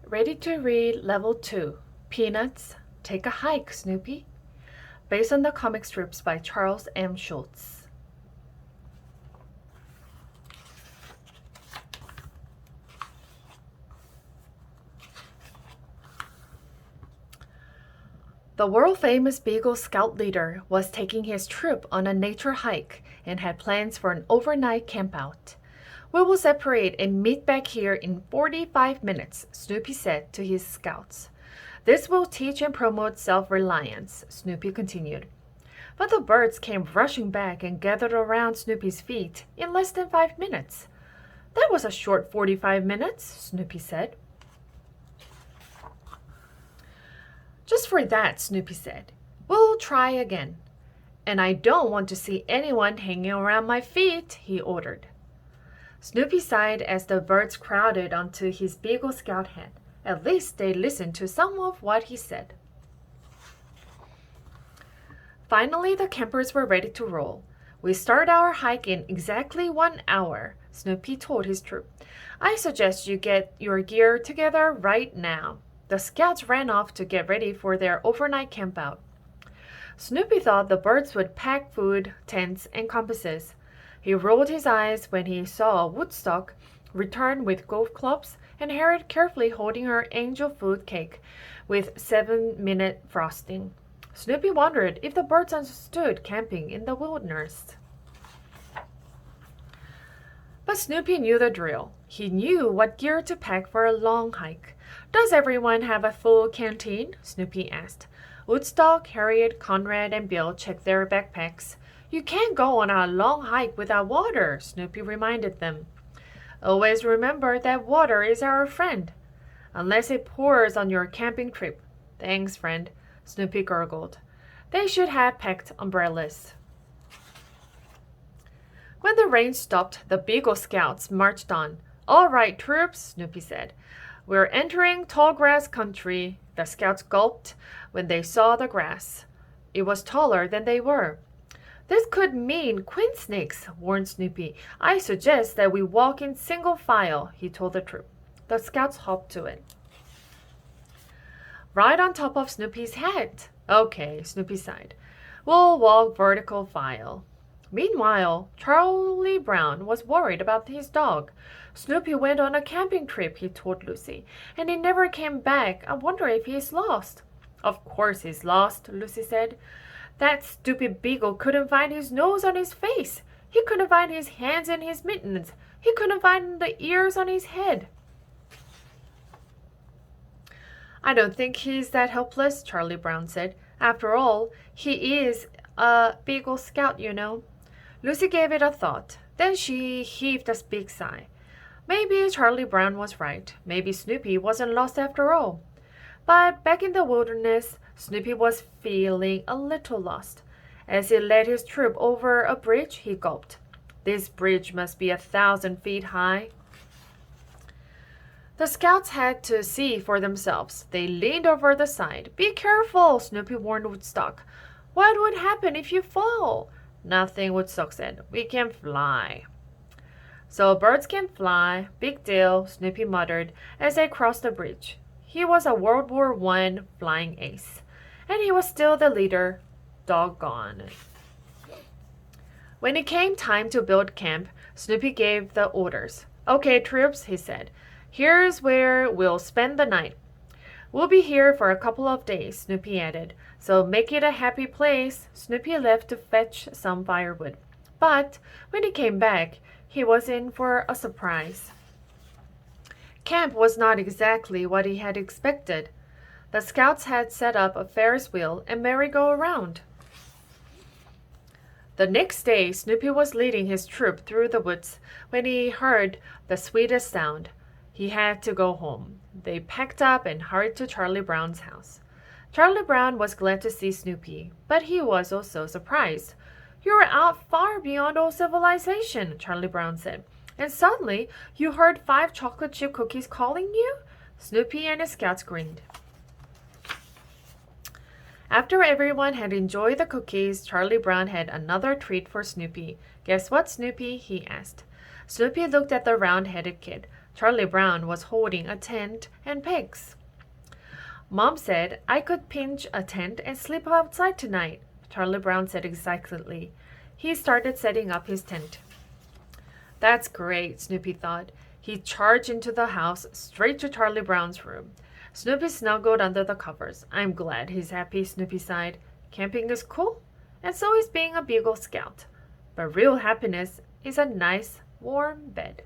Ready to read Level 2, Peanuts, Take a Hike, Snoopy, based on the comic strips by Charles M. Schulz. The world-famous Beagle Scout leader was taking his troop on a nature hike and had plans for an overnight campout. "We will separate and meet back here in 45 minutes, Snoopy said to his scouts. "This will teach and promote self-reliance," Snoopy continued. But the birds came rushing back and gathered around Snoopy's feet in less than 5 minutes. "That was a short 45 minutes, Snoopy said. "Just for that," Snoopy said. "We'll try again. And I don't want to see anyone hanging around my feet," he ordered. Snoopy sighed as the birds crowded onto his Beagle Scout hat. At least they listened to some of what he said. Finally, the campers were ready to roll. "We start our hike in exactly 1 hour," Snoopy told his troop. "I suggest you get your gear together right now." The scouts ran off to get ready for their overnight campout. Snoopy thought the birds would pack food, tents, and compasses. He rolled his eyes when he saw Woodstock return with golf clubs and Harriet carefully holding her angel food cake with 7-minute frosting. Snoopy wondered if the birds understood camping in the wilderness. But Snoopy knew the drill. He knew what gear to pack for a long hike. "Does everyone have a full canteen?" Snoopy asked. Woodstock, Harriet, Conrad, and Bill checked their backpacks. "You can't go on a long hike without water," Snoopy reminded them. "Always remember that water is our friend. Unless it pours on your camping trip." "Thanks, friend," Snoopy gurgled. They should have packed umbrellas. When the rain stopped, the Beagle Scouts marched on. "All right, troops," Snoopy said. "We're entering tall grass country." The scouts gulped when they saw the grass. It was taller than they were. "This could mean queen snakes," warned Snoopy. "I suggest that we walk in single file," he told the troop. The scouts hopped to it. Right on top of Snoopy's head. "Okay," Snoopy sighed. "We'll walk vertical file." Meanwhile, Charlie Brown was worried about his dog. "Snoopy went on a camping trip," he told Lucy, "and he never came back. I wonder if he's lost." "Of course he's lost," Lucy said. "That stupid beagle couldn't find his nose on his face. He couldn't find his hands in his mittens. He couldn't find the ears on his head." "I don't think he's that helpless," Charlie Brown said. "After all, he is a Beagle Scout, you know." Lucy gave it a thought. Then she heaved a big sigh. Maybe Charlie Brown was right. Maybe Snoopy wasn't lost after all. But back in the wilderness, Snoopy was feeling a little lost. As he led his troop over a bridge, he gulped. "This bridge must be 1,000 feet high." The scouts had to see for themselves. They leaned over the side. "Be careful," Snoopy warned Woodstock. "What would happen if you fall?" "Nothing," Woodstock said. "We can fly." "So birds can fly. Big deal," Snoopy muttered as they crossed the bridge. He was a World War I flying ace. And he was still the leader. Doggone it. When it came time to build camp, Snoopy gave the orders. "Okay, troops," he said. "Here's where we'll spend the night. We'll be here for a couple of days," Snoopy added. "So make it a happy place." Snoopy left to fetch some firewood. But when he came back, he was in for a surprise. Camp was not exactly what he had expected. The scouts had set up a Ferris wheel and merry-go-round. The next day, Snoopy was leading his troop through the woods when he heard the sweetest sound. He had to go home. They packed up and hurried to Charlie Brown's house. Charlie Brown was glad to see Snoopy, but he was also surprised. "You're out far beyond all civilization," Charlie Brown said. "And suddenly you heard 5 chocolate chip cookies calling you?" Snoopy and his scouts grinned. After everyone had enjoyed the cookies, Charlie Brown had another treat for Snoopy. "Guess what, Snoopy?" he asked. Snoopy looked at the round-headed kid. Charlie Brown was holding a tent and pigs. Mom said I could pinch a tent and sleep outside tonight, Charlie Brown said excitedly. He started setting up his tent. That's great, Snoopy thought. He charged into the house, straight to Charlie Brown's room. Snoopy snuggled under the covers. I'm glad he's happy, Snoopy sighed. Camping is cool, and so is being a Beagle Scout. But real happiness is a nice, warm bed.